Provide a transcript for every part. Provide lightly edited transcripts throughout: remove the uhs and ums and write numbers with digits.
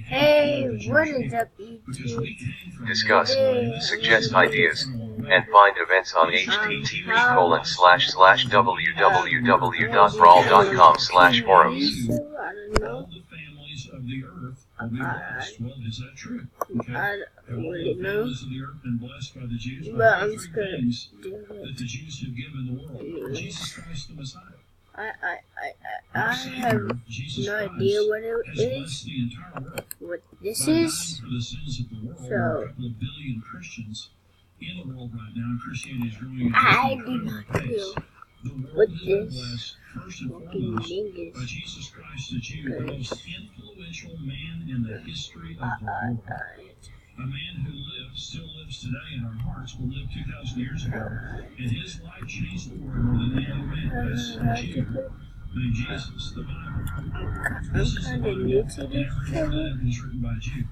Hey, what is up, YouTube? Discuss, suggest ideas, and find events on http://www.brawl.com/forums. I don't know. I don't really know. But I'm just gonna do it. I have no idea what it is, what this is, so I do not know what this fucking thing is. A man who still lives today in our hearts, will live 2,000 years ago, and his life changed the world more than any man has since you. Named Jesus, the Bible. This is the Bible, and every line is written by Jude.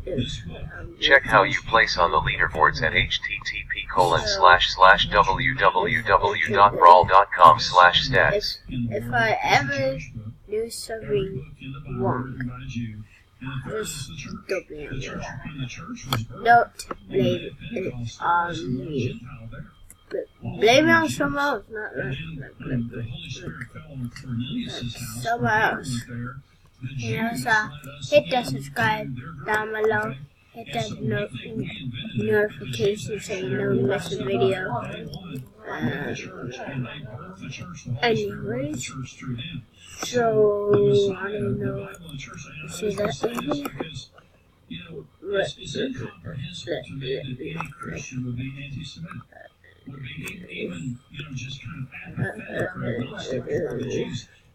This book. Check how you place on the leaderboards at http://www.brawl.com/stats. If I ever do something wrong, just don't blame it. Don't blame it on me. Blame it on someone else, not someone else. And also, hit the subscribe down below. Hit that notification so you don't miss a video. Anyways, so I don't know. See that in here?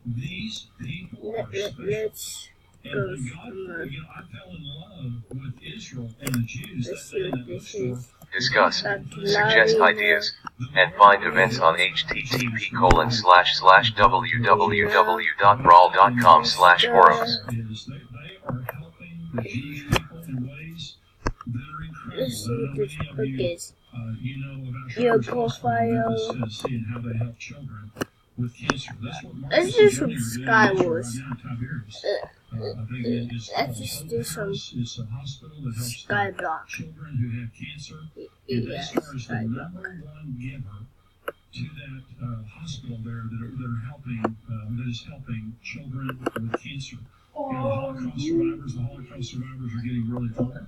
These people are Let's and go. when God, I fell in love with Israel and the Jews. Let's see what this is. Discuss, suggest ideas, and find events on http://www.brawl.com/forums. They are helping the Jewish people in ways that are incredible. Let's see what this book is. About Your profile. seeing how they help children with cancer. That's what Let's do some Sky Wars. Let's just do some It's a hospital that helps skyblock. children who have cancer. Yeah, They start as the skyblock. #1 giver to that hospital there that is helping children with cancer. The Holocaust survivors are getting really old,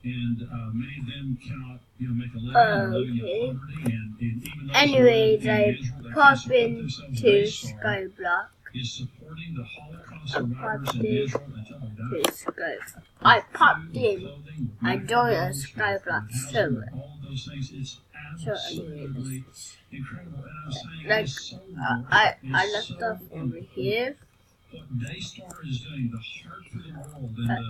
and many of them cannot, make a living, living in poverty, and even those Anyways, who are I in Israel, they pop can't support into themselves. They skyblock. is supporting the Holocaust I survivors popped in in Israel until they die. to Sky. I popped in. I joined a skyblock server. All of those things, it's So absolutely anyway, incredible. And I'm saying like it's so I good. left It's so stuff over here. What Daystar is doing, the heart for the world, and the heart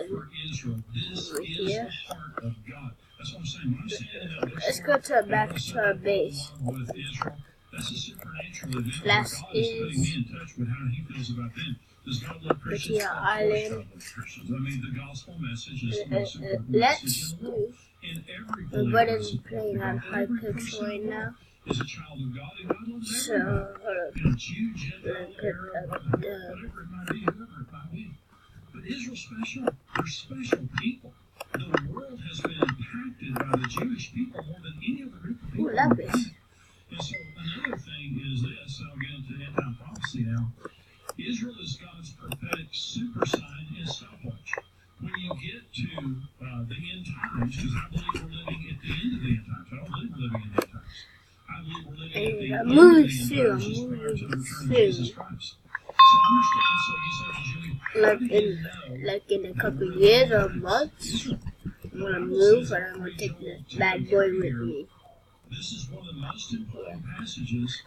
for Israel. This over is here. the heart of God. That's what I'm saying. When I'm standing out there, Let's go back to our base. with Israel, that's a supernatural event. Last God is putting is me in touch with how He feels about them. Does God love Christians? Patia Of course Island. God loves Christians. I mean, the gospel message is the most important Let's message do. in every The believer. button is playing on high pixel right now. Is a child of God, and God loves So everybody. Jew, Gentile, put Arab, up whatever it might be, whoever it might be. But Israel's special. They're special people. The world has been impacted by the Jewish people more than any other group of people. Ooh, lapis. And so another thing is this, I'll get into end-time prophecy now. Israel is God's prophetic super sign and stopwatch. When you get to the end times, because I believe we're living at the end of the end times. I don't believe we're living in the end times. I believe we're living at the end of the moving end soon, times just prior to the return of soon. Jesus Christ. So understand, so you said, Julie, how like do you know like in a couple years or months, I'm gonna move and I'm gonna take this bad boy with me. this is one of the most important passages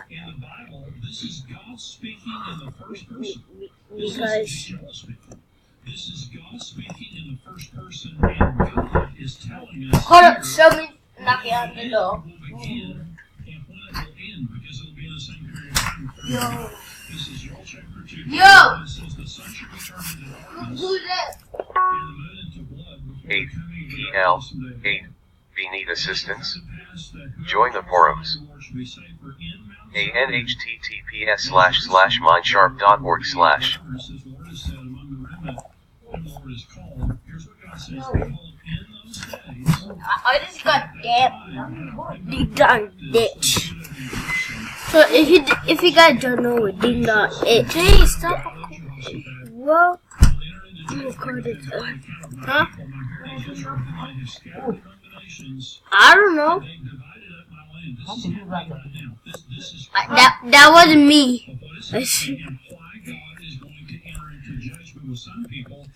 in the Bible? This is God speaking in the first person. This Because is Joel speaking. This is God speaking in the first person, and God is telling us. hold up, here show me knocking on the when door. it will begin and when it will end, because it'll be in the same period of time. Yo, This is Joel chapter 2. Yo! It says the sun shall be turned into darkness who's that? and the moon into blood before the 8 coming of the EL awesome day. 8 V need assistance. To pass that whoever Join the forums. the Lord shall be saved, for in Mount Zion ANHTTPS//minesharp.org/ the Lord has said, the Lord has said, among the remnant whom the Lord has called. Here's what God says. Behold, in those days, I just got damn ding dong ditch. So if you guys don't know what ding dong is, hey, stop. Well, you recorded huh? I don't know. That wasn't me. With some people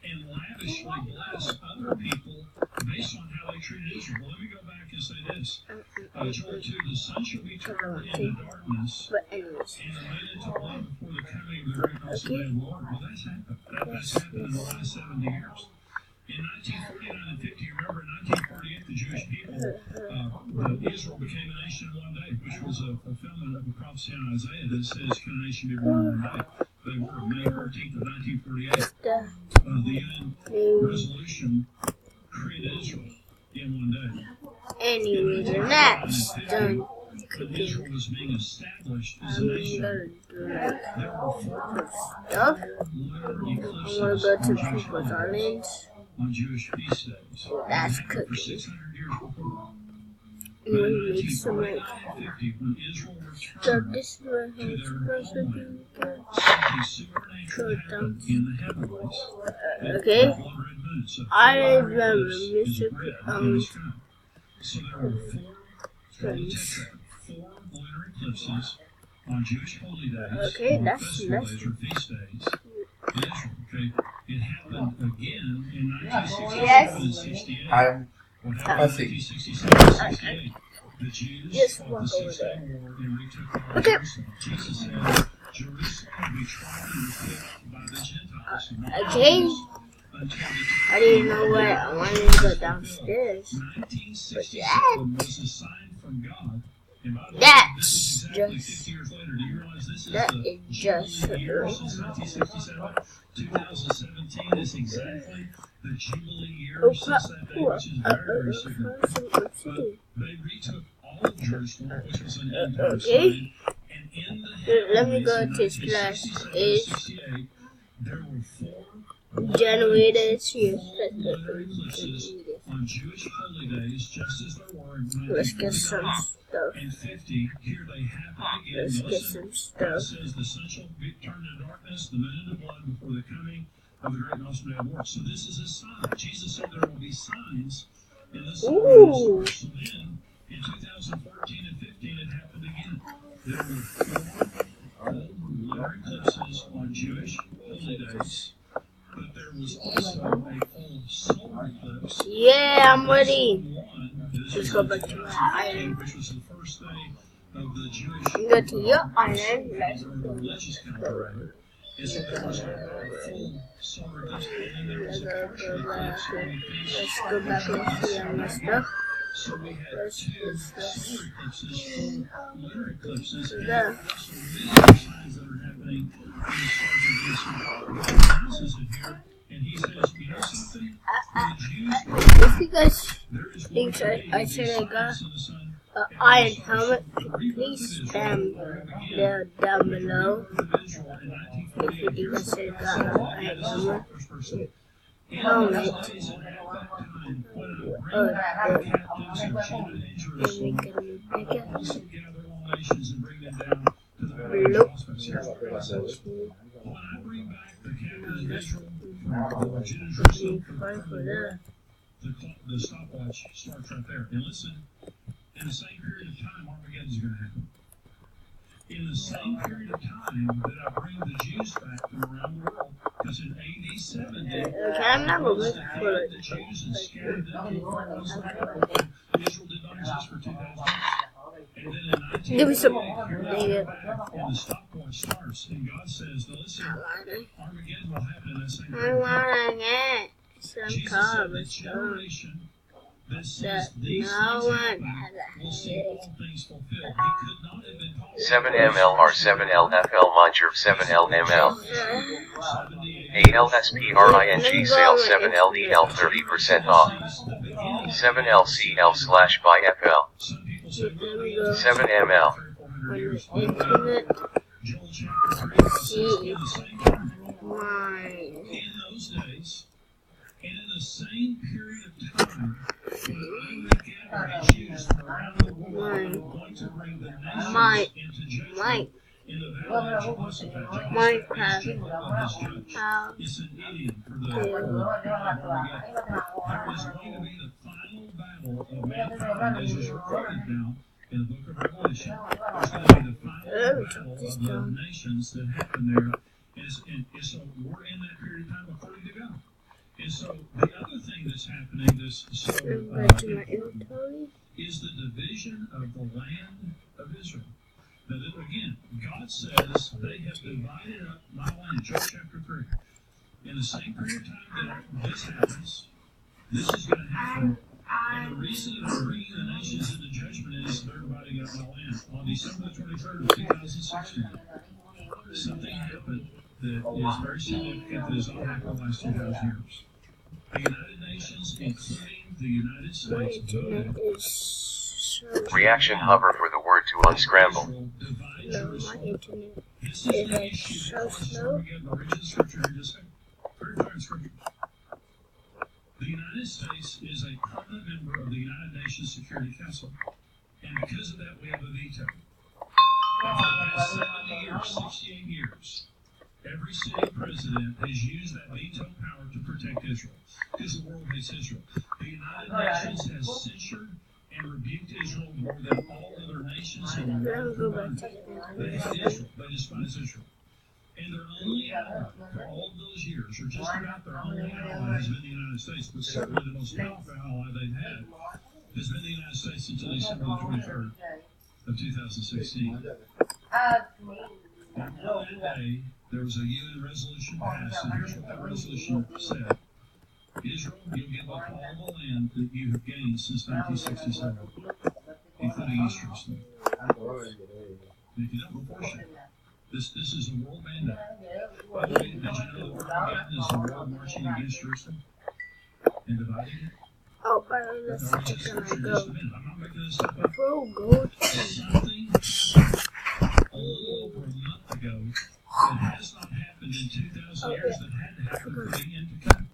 and lavishly bless other people based on how they treated Israel. Well, let me go back and say this. Joel 2, the sun shall be turned into darkness and the moon into blood before the coming of the great and awesome day of the Lord. Well, that's happened. That's happened in the last 70 years. In 1949 and 50, remember in 1948, the Jewish people, Israel became a nation in one day, which was a fulfillment of a prophecy on Isaiah that says, can a nation be born in one day? They were May 13th of 1948. The UN resolution created Israel in one day. Anyway, the next done cooking. Israel was being established as a nation. There were 4 Stuff. lunar I'm eclipses gonna go to on Jewish People's holidays, Islands. on Jewish feast days. That's For cooking. 600 years before. I'm gonna make some like. 1950, when Israel So returned this is what to I'm their supposed to homeland, do. something supernatural happened in the heavenlies. Okay. Blood red moon. So I 4 remember eclipses is Mr. red in the sky. So there were 4 lunar eclipses on Jewish holy days, Okay, on that's festival days or feast days in Israel. Okay, it happened again in 1967 and 68. What happened in 1967 and 68? The Jews Just fought walk the over 6-day war and retook all of Okay. Jerusalem. Jesus said, Jerusalem will be trodden and picked by the Gentiles. Okay. I didn't know what I wanted to go downstairs. 1967 was a sign from God. And by the way, That's this is exactly just- 50 years later. Do you realize this is That the is just Jubilee year since 1967? 2017 is exactly the Jubilee year since that day, which is very, very significant. But they retook all of Jerusalem, which was an end time Okay. sign. And in the Let me go heavenlies to in slash 1967 and is 68, there were 4 generators here. lunar eclipses on Jewish holy days, just as there were in Let's get some 1949 stuff. and 50. Here they happen again. Let's get Listen, some God stuff. says the sun shall be turned into darkness, the moon into blood before the coming of the great and awesome day of the Lord. So this is a sign. Jesus said there will be signs in the sun. Ooh. So then, in 2014 and 15, it happened again. There were 4 lunar eclipses on Jewish holy days. But there was also a full solar eclipse. Yeah, I'm ready. Let's Let's go back to my island. Which was the first day of the Jewish Go to your island. Let's or the go. religious calendar. Is that there was a full solar eclipse, and then there was a partial eclipse on the feast. Let's go back and see all my stuff. So we had 2 solar eclipses, full lunar eclipses, and Yeah. also visual signs that are happening in the stars of this. God announces it here, and he says, you know something? For the Jews, If you guys there is think going to be I these said I got signs in the sun. an iron helmet, please spam there down below. If you think I said I got an iron helmet. Helmet. Oh, then we can pick it. Nope. Fine for that. The stopwatch starts right there. And listen, in the same period of time, Armageddon is going to happen. In the same period of time that I bring the Jews back from around the world, because in AD 70, Okay, I'm not going to look for it. the Jews and scattered them to the far ends of the earth. Israel did not exist for 2,000 years. And then in 1940, Give me some. here they Dang it. come back, and the stopwatch starts, and God says, now listen, Armageddon will happen in that same I period of time. want to get some Jesus said the carbon stuff. generation that That says these no things one happen has will a see head. all things fulfilled. He could not have been called 7MLR7LFL Minjer 7LML 8LSPRING sale 7LEL 30% off 7LCL/buy FL Some people say, There we go. 7ML On the internet. Joel chapter 3 says, in the same time, Mine. In those days, and in the same period of time, when I would gather the Jews from around the world, going to bring the nations into judgment in the valley of Jehoshaphat. Jehoshaphat is Jehovah his judge. It's an idiom for the God of Armageddon. There is going to be the final battle of mankind, as is recorded now in the book of Revelation. There's going to be the final battle of the nations that happen there. And so we're in that period of time according to God. And so the other thing that's happening that's so important is the division of the land of Israel. Now, again, God says they have divided up my land, Job chapter 3. In the same period of time that this happens, this is going to happen. And the reason that I'm bringing the nations into judgment is they're dividing up my land. On December the 23rd of 2016, something happened that is very significant that has not happened in the last 2,000 years. The United Nations, including the United States, voted. Reaction hover for the word to unscramble. No, my internet is so slow. The United States is a permanent member of the United Nations Security Council, and because of that, we have a veto. And for the past 70 years, 68 years, every sitting president has used that veto power to protect Israel, because the world hates Israel. The United Nations has censured and rebuked Israel more than all other nations in the world. They hate Israel. They despise Israel. And their only ally for all of those years, or just about their only ally, has been the United States, but certainly the most powerful ally they've had has been the United States until December the 23rd of 2016. And on that day, there was a UN resolution passed, and here's what that resolution said. Israel, you'll give up all the land that you have gained since 1967, including East Jerusalem. And if you don't proportion, this is a world mandate. By the way, did you know that Armageddon is the world marching against Jerusalem and dividing it? Oh, by the way, let's check on my go. I'm not making this stuff up. Bro, go. Something happened a little over a month ago that has not happened in 2,000 years that had to happen for the end to come.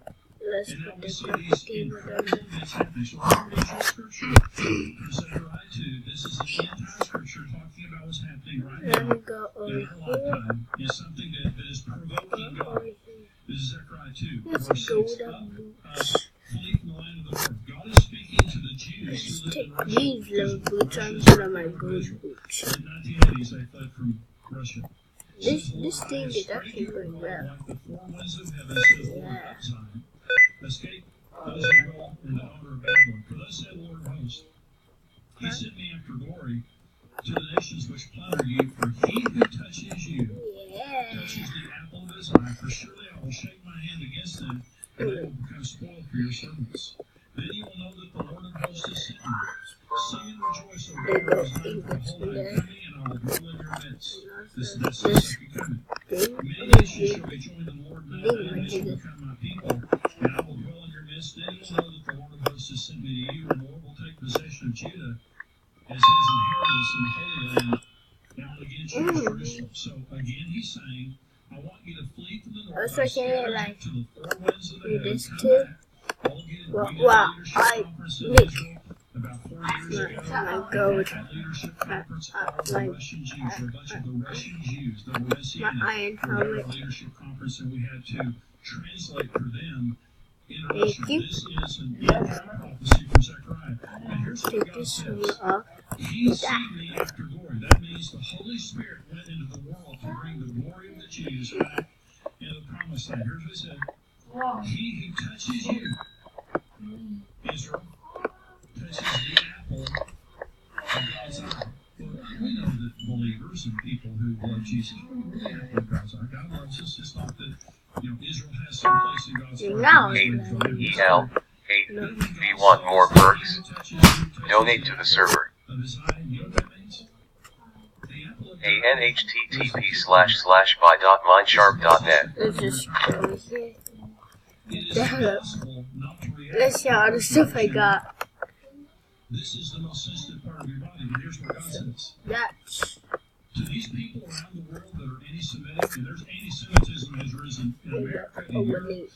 Let's And now put we the see graphic these table incredible down. events happening. So remember Israel scripture from Zechariah 2. This is the entire scripture talking about what's happening right Let now me go over in our here. lifetime. Is something that is provoking God. This is Zechariah 2, Let's verse go 6. down. Flee from the land of the Lord. God is speaking to the Jews who lived Take in Russia. these little boots on some of my gold boots. In the 1980s, they fled from Russia. This thing is actually going well. Like the four winds of heaven, says the Lord Yeah. of Zion. Escape those who dwell in the daughter of Babylon. For thus said the Lord of hosts, He sent me after glory to the nations which plunder you, for he who touches you touches the apple of his eye. For surely I will shake my hand against them, and they will become spoiled for your servants. Then you will know that the Lord of hosts has sent me. Sing and rejoice over There the goes Lord's name, for behold, I am coming, and I will dwell in your midst. That's the second coming. Many nations shall be joined in the Lord, and they shall become my people, and I will dwell in your midst. Then you will know that the Lord of hosts has sent me to you, and the Lord will take possession of Judah as his inheritance in the Holy Land. Now again, Jerusalem. So again, he's saying, I want you to flee from the north. Also, can I like to the four winds of the do heaven, this come too? back. All get, Well, we did a leadership conference in Nick. Israel about 4 years ago. My gold. That leadership conference, all the my- Russian Jews, a bunch of the Russian Jews that were My Messianic, iron we had a helmet. leadership conference and we had to translate for them in Thank Russian. you. This is an end-time prophecy from Zechariah. And here's what Take God this says. one off. He seen me after glory. That means the Holy Spirit went into the world to bring the glory of the Jews back into the promised land. Here's what he said. He who touches you, Israel, touches the apple of God's eye. Well, we know that believers and people who love Jesus, we're the apple of God's eye. God loves us. It's not that, Israel has some place in God's heart. Now He EL 8. If you want more perks, donate to the server. of his eye. You know what that means? The apple of ANHTTP//buy.minesharp.net. Let's just go here. It is Down. impossible not to react. Let's see all the stuff I got. This is the most sensitive part of your body, but here's what God says. That's to these people around the world that are anti-Semitic, and there's anti-Semitism has risen in America and Europe